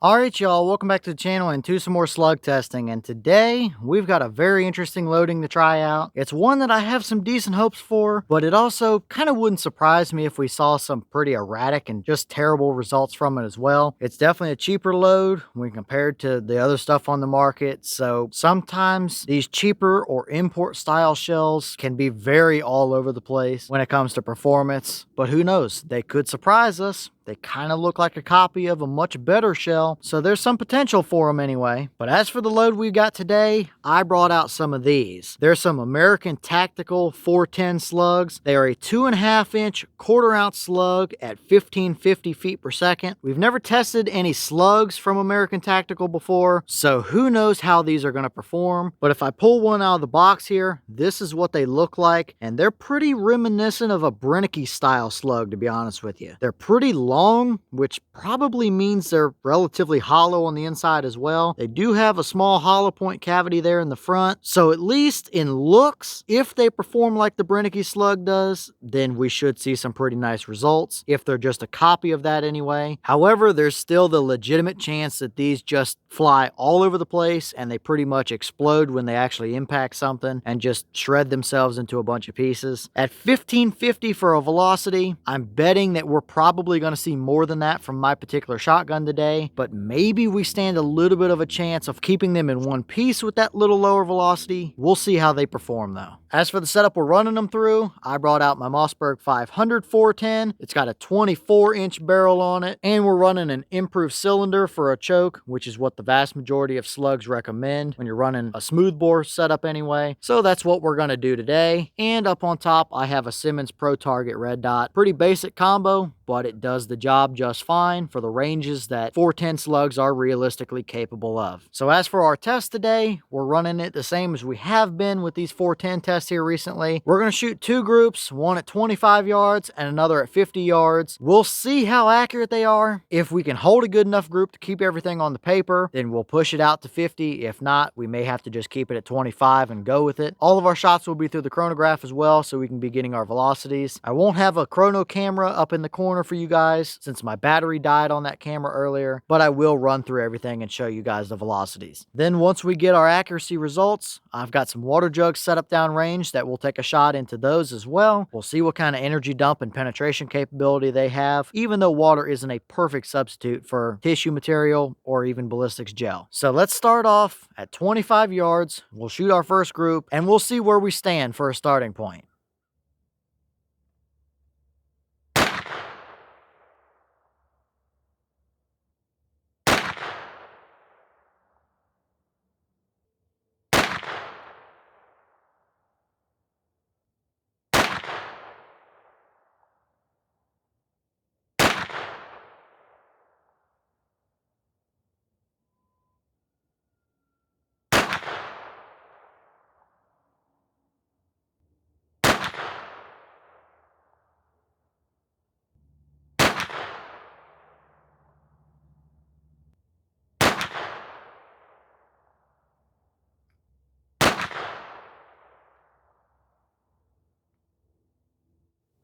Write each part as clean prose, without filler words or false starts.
Alright y'all, welcome back to the channel and to some more slug testing, and today we've got a very interesting loading to try out. It's one that I have some decent hopes for, but it also kind of wouldn't surprise me if we saw some pretty erratic and just terrible results from it as well. It's definitely a cheaper load when compared to the other stuff on the market, so sometimes these cheaper or import style shells can be very all over the place when it comes to performance, but who knows, they could surprise us. They kind of look like a copy of a much better shell, so there's some potential for them anyway. But as for the load we've got today, I brought out some of these. There's some American Tactical 410 slugs. They are a 2.5 inch quarter ounce slug at 1550 feet per second. We've never tested any slugs from American Tactical before, so who knows how these are going to perform. But if I pull one out of the box here, this is what they look like, and they're pretty reminiscent of a Brennicky style slug, to be honest with you. They're pretty long, which probably means they're relatively hollow on the inside as well. They do have a small hollow point cavity there in the front, so at least in looks, if they perform like the Brennicky slug does, then we should see some pretty nice results, if they're just a copy of that anyway. However, there's still the legitimate chance that these just fly all over the place and they pretty much explode when they actually impact something and just shred themselves into a bunch of pieces. At 1550 for a velocity, I'm betting that we're probably going to see more than that from my particular shotgun today, but maybe we stand a little bit of a chance of keeping them in one piece with that little lower velocity. We'll see how they perform though. As for the setup we're running them through, I brought out my Mossberg 500 410. It's got a 24-inch barrel on it, and we're running an improved cylinder for a choke, which is what the vast majority of slugs recommend when you're running a smoothbore setup anyway. So that's what we're going to do today. And up on top, I have a Simmons Pro Target red dot. Pretty basic combo, but it does the job just fine for the ranges that 410 slugs are realistically capable of. So as for our test today, we're running it the same as we have been with these 410 tests here recently. We're going to shoot two groups, one at 25 yards and another at 50 yards. We'll see how accurate they are. If we can hold a good enough group to keep everything on the paper, then we'll push it out to 50. If not, we may have to just keep it at 25 and go with it. All of our shots will be through the chronograph as well, so we can be getting our velocities. I won't have a chrono camera up in the corner for you guys since my battery died on that camera earlier, but I will run through everything and show you guys the velocities. Then once we get our accuracy results, I've got some water jugs set up downrange that we'll take a shot into those as well. We'll see what kind of energy dump and penetration capability they have, even though water isn't a perfect substitute for tissue material or even ballistics gel. So let's start off at 25 yards. We'll shoot our first group and we'll see where we stand for a starting point.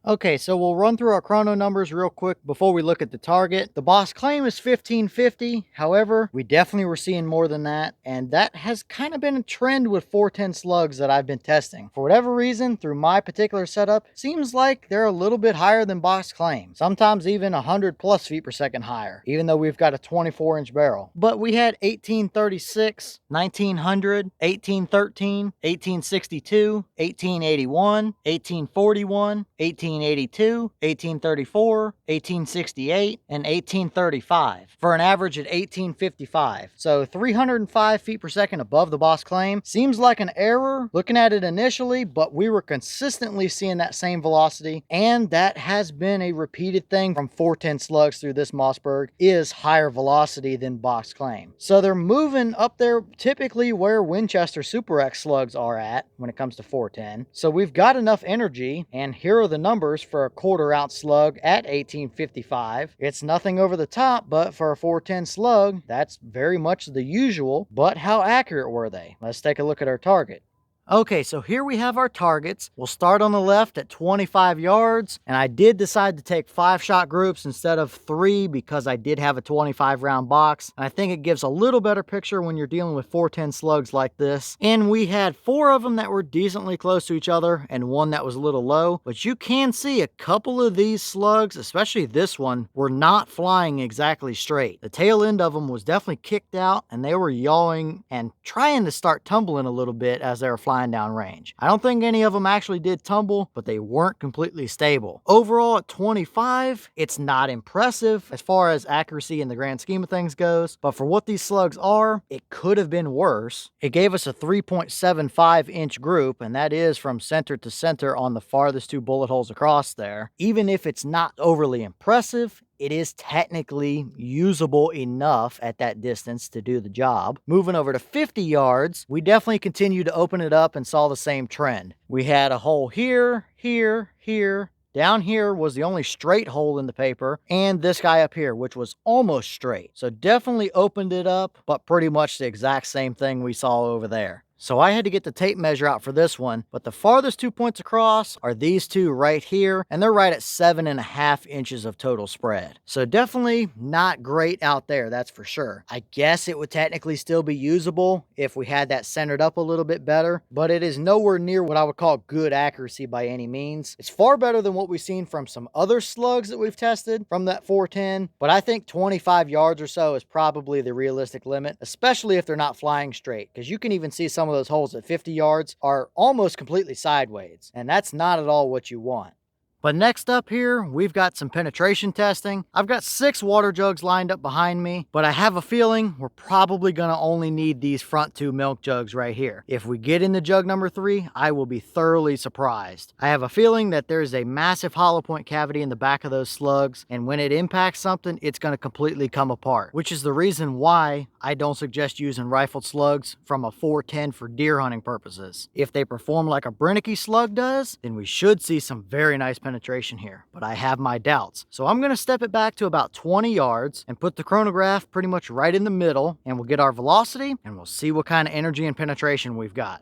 Okay, so we'll run through our chrono numbers real quick before we look at the target. The boss claim is 1550. However, we definitely were seeing more than that, and that has kind of been a trend with 410 slugs that I've been testing. For whatever reason, through my particular setup, seems like they're a little bit higher than box claim. Sometimes even 100 plus feet per second higher, even though we've got a 24-inch barrel. But we had 1836, 1900, 1813, 1862, 1881, 1841, 1882, 1834, 1868, and 1835 for an average at 1855. So 305 feet per second above the boss claim. Seems like an error looking at it initially, but we were consistently seeing that same velocity, and that has been a repeated thing from 410 slugs through this Mossberg, is higher velocity than box claim. So they're moving up there typically where Winchester Super X slugs are at when it comes to 410. So we've got enough energy, and here are the numbers for a quarter ounce slug at 1855. It's nothing over the top, but for a 410 slug, that's very much the usual. But how accurate were they? Let's take a look at our target. Okay, so here we have our targets. We'll start on the left at 25 yards, and I did decide to take 5-shot groups instead of 3 because I did have a 25 round box, and I think it gives a little better picture when you're dealing with 410 slugs like this. And we had 4 of them that were decently close to each other and 1 that was a little low, but you can see a couple of these slugs, especially this one, were not flying exactly straight. The tail end of them was definitely kicked out, and they were yawing and trying to start tumbling a little bit as they were flying down range. I don't think any of them actually did tumble, but they weren't completely stable. Overall at 25, it's not impressive as far as accuracy in the grand scheme of things goes, but for what these slugs are, it could have been worse. It gave us a 3.75 inch group, and that is from center to center on the farthest 2 bullet holes across there. Even if it's not overly impressive, it is technically usable enough at that distance to do the job. Moving over to 50 yards, we definitely continued to open it up and saw the same trend. We had a hole here, here, here. Down here was the only straight hole in the paper, and this guy up here, which was almost straight. So definitely opened it up, but pretty much the exact same thing we saw over there. So I had to get the tape measure out for this one, but the farthest 2 points across are these 2 right here, and they're right at 7.5 inches of total spread. So definitely not great out there, that's for sure. I guess it would technically still be usable if we had that centered up a little bit better, but it is nowhere near what I would call good accuracy by any means. It's far better than what we've seen from some other slugs that we've tested from that 410, but I think 25 yards or so is probably the realistic limit, especially if they're not flying straight, because you can even see some of those holes at 50 yards are almost completely sideways, and that's not at all what you want. But next up here, we've got some penetration testing. I've got 6 water jugs lined up behind me, but I have a feeling we're probably gonna only need these front 2 milk jugs right here. If we get into jug number 3, I will be thoroughly surprised. I have a feeling that there's a massive hollow point cavity in the back of those slugs, and when it impacts something, it's gonna completely come apart, which is the reason why I don't suggest using rifled slugs from a 410 for deer hunting purposes. If they perform like a Brennecke slug does, then we should see some very nice penetration here, but I have my doubts. So I'm gonna step it back to about 20 yards and put the chronograph pretty much right in the middle, and we'll get our velocity and we'll see what kind of energy and penetration we've got.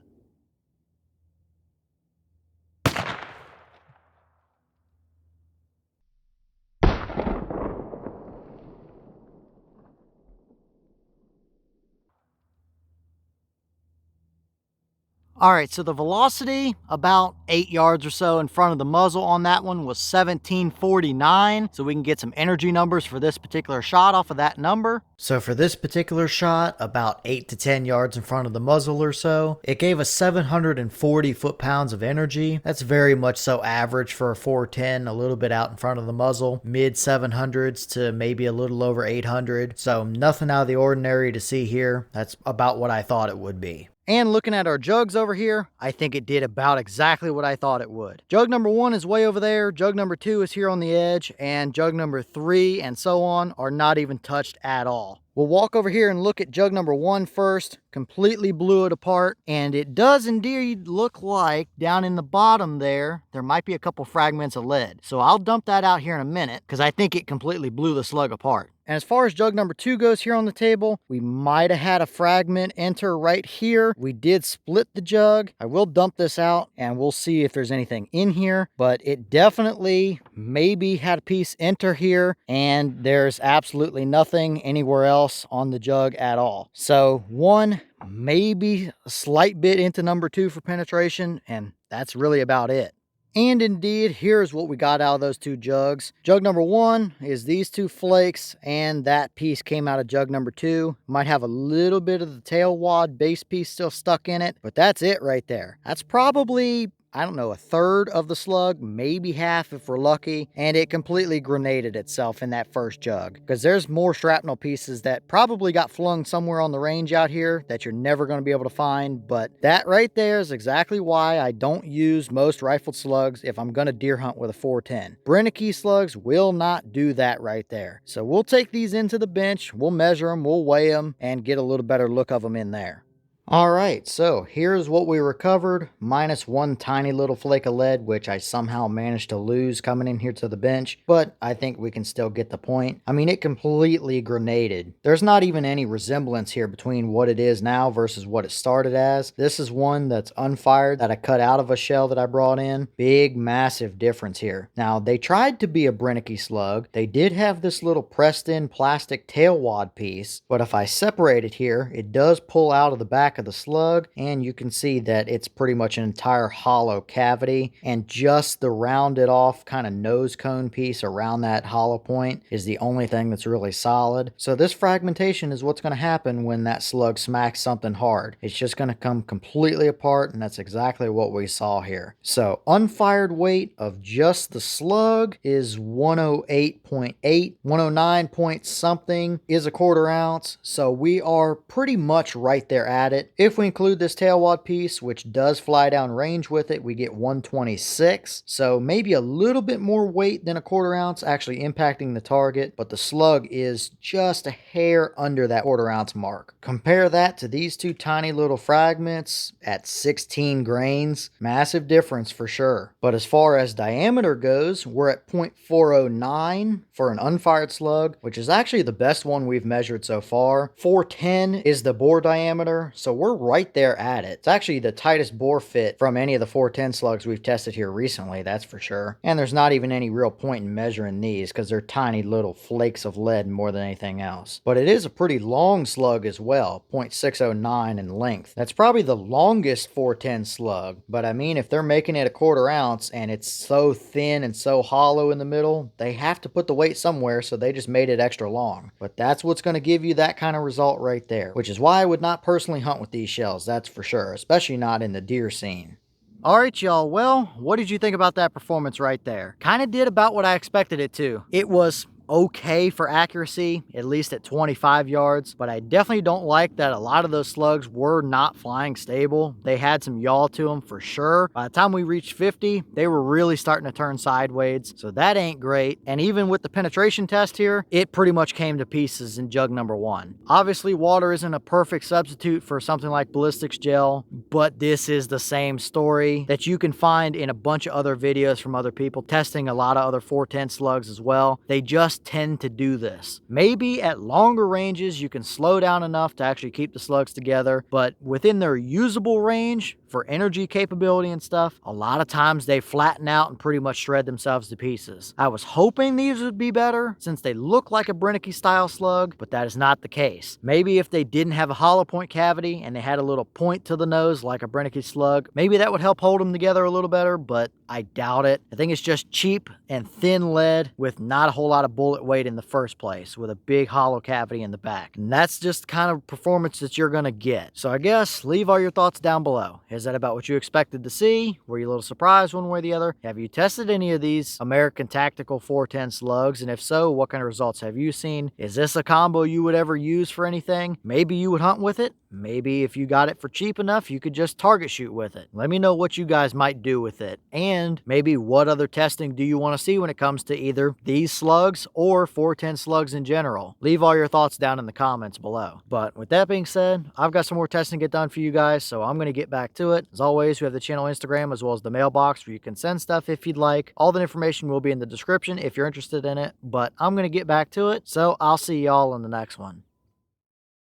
All right, so the velocity about 8 yards or so in front of the muzzle on that one was 1749. So we can get some energy numbers for this particular shot off of that number. So for this particular shot, about 8 to 10 yards in front of the muzzle or so, it gave us 740 foot-pounds of energy. That's very much so average for a 410, a little bit out in front of the muzzle, mid 700s to maybe a little over 800. So nothing out of the ordinary to see here. That's about what I thought it would be. And looking at our jugs over here, I think it did about exactly what I thought it would. Jug number 1 is way over there, jug number 2 is here on the edge, and jug number 3 and so on are not even touched at all. We'll walk over here and look at jug number 1 first. Completely blew it apart, and it does indeed look like down in the bottom there might be a couple fragments of lead. So I'll dump that out here in a minute because I think it completely blew the slug apart. And as far as jug number 2 goes here on the table, we might have had a fragment enter right here. We did split the jug. I will dump this out and we'll see if there's anything in here, but it definitely maybe had a piece enter here, and there's absolutely nothing anywhere else on the jug at all. So one, maybe a slight bit into number 2 for penetration, and that's really about it. And indeed, here's what we got out of those 2 jugs. Jug number 1 is these 2 flakes, and that piece came out of jug number 2. Might have a little bit of the tail wad base piece still stuck in it, but that's it right there. That's probably, I don't know, a third of the slug, maybe half if we're lucky, and it completely grenaded itself in that first jug, because there's more shrapnel pieces that probably got flung somewhere on the range out here that you're never going to be able to find. But that right there is exactly why I don't use most rifled slugs if I'm going to deer hunt with a 410. Brennecke slugs will not do that right there. So we'll take these into the bench, we'll measure them, we'll weigh them, and get a little better look of them in there. All right, so here's what we recovered, minus one tiny little flake of lead, which I somehow managed to lose coming in here to the bench, but I think we can still get the point. I mean, it completely grenaded. There's not even any resemblance here between what it is now versus what it started as. This is one that's unfired that I cut out of a shell that I brought in. Big, massive difference here. Now, they tried to be a Brennicky slug. They did have this little pressed in plastic tail wad piece, but if I separate it here, it does pull out of the back of the slug, and you can see that it's pretty much an entire hollow cavity, and just the rounded off kind of nose cone piece around that hollow point is the only thing that's really solid. So this fragmentation is what's going to happen when that slug smacks something hard. It's just going to come completely apart, and that's exactly what we saw here. So unfired weight of just the slug is 108.8, 109 point something is a quarter ounce, so we are pretty much right there at it. If we include this tail wad piece, which does fly down range with it, we get 126. So maybe a little bit more weight than a quarter ounce actually impacting the target, but the slug is just a hair under that quarter ounce mark. Compare that to these two tiny little fragments at 16 grains. Massive difference for sure. But as far as diameter goes, we're at 0.409 for an unfired slug, which is actually the best one we've measured so far. 410 is the bore diameter, so we're right there at it. It's actually the tightest bore fit from any of the 410 slugs we've tested here recently, that's for sure. And there's not even any real point in measuring these because they're tiny little flakes of lead more than anything else. But it is a pretty long slug as well, 0.609 in length. That's probably the longest 410 slug, but I mean, if they're making it a quarter ounce and it's so thin and so hollow in the middle, they have to put the weight somewhere, so they just made it extra long. But that's what's going to give you that kind of result right there, which is why I would not personally hunt with these shells, that's for sure, especially not in the deer scene. All right, y'all. Well, what did you think about that performance right there? Kind of did about what I expected it to. It was okay for accuracy, at least at 25 yards, but I definitely don't like that a lot of those slugs were not flying stable. They had some yaw to them for sure. By the time we reached 50, they were really starting to turn sideways, so that ain't great. And even with the penetration test here, it pretty much came to pieces in jug number 1. Obviously, water isn't a perfect substitute for something like ballistics gel, but this is the same story that you can find in a bunch of other videos from other people testing a lot of other 410 slugs as well. They just tend to do this. Maybe at longer ranges you can slow down enough to actually keep the slugs together, but within their usable range for energy capability and stuff, a lot of times they flatten out and pretty much shred themselves to pieces. I was hoping these would be better since they look like a Brennicky style slug, but that is not the case. Maybe if they didn't have a hollow point cavity and they had a little point to the nose like a Brennicky slug, maybe that would help hold them together a little better, but I doubt it. I think it's just cheap and thin lead with not a whole lot of bullet weight in the first place, with a big hollow cavity in the back. And that's just the kind of performance that you're gonna get. So I guess leave all your thoughts down below. Is that about what you expected to see? Were you a little surprised one way or the other? Have you tested any of these American Tactical 410 slugs? And if so, what kind of results have you seen? Is this a combo you would ever use for anything? Maybe you would hunt with it. Maybe if you got it for cheap enough, you could just target shoot with it. Let me know what you guys might do with it. And maybe what other testing do you want to see when it comes to either these slugs or 410 slugs in general? Leave all your thoughts down in the comments below. But with that being said, I've got some more testing to get done for you guys, so I'm going to get back to it. As always, we have the channel Instagram as well as the mailbox where you can send stuff if you'd like. All the information will be in the description if you're interested in it, but I'm going to get back to it, so I'll see y'all in the next one.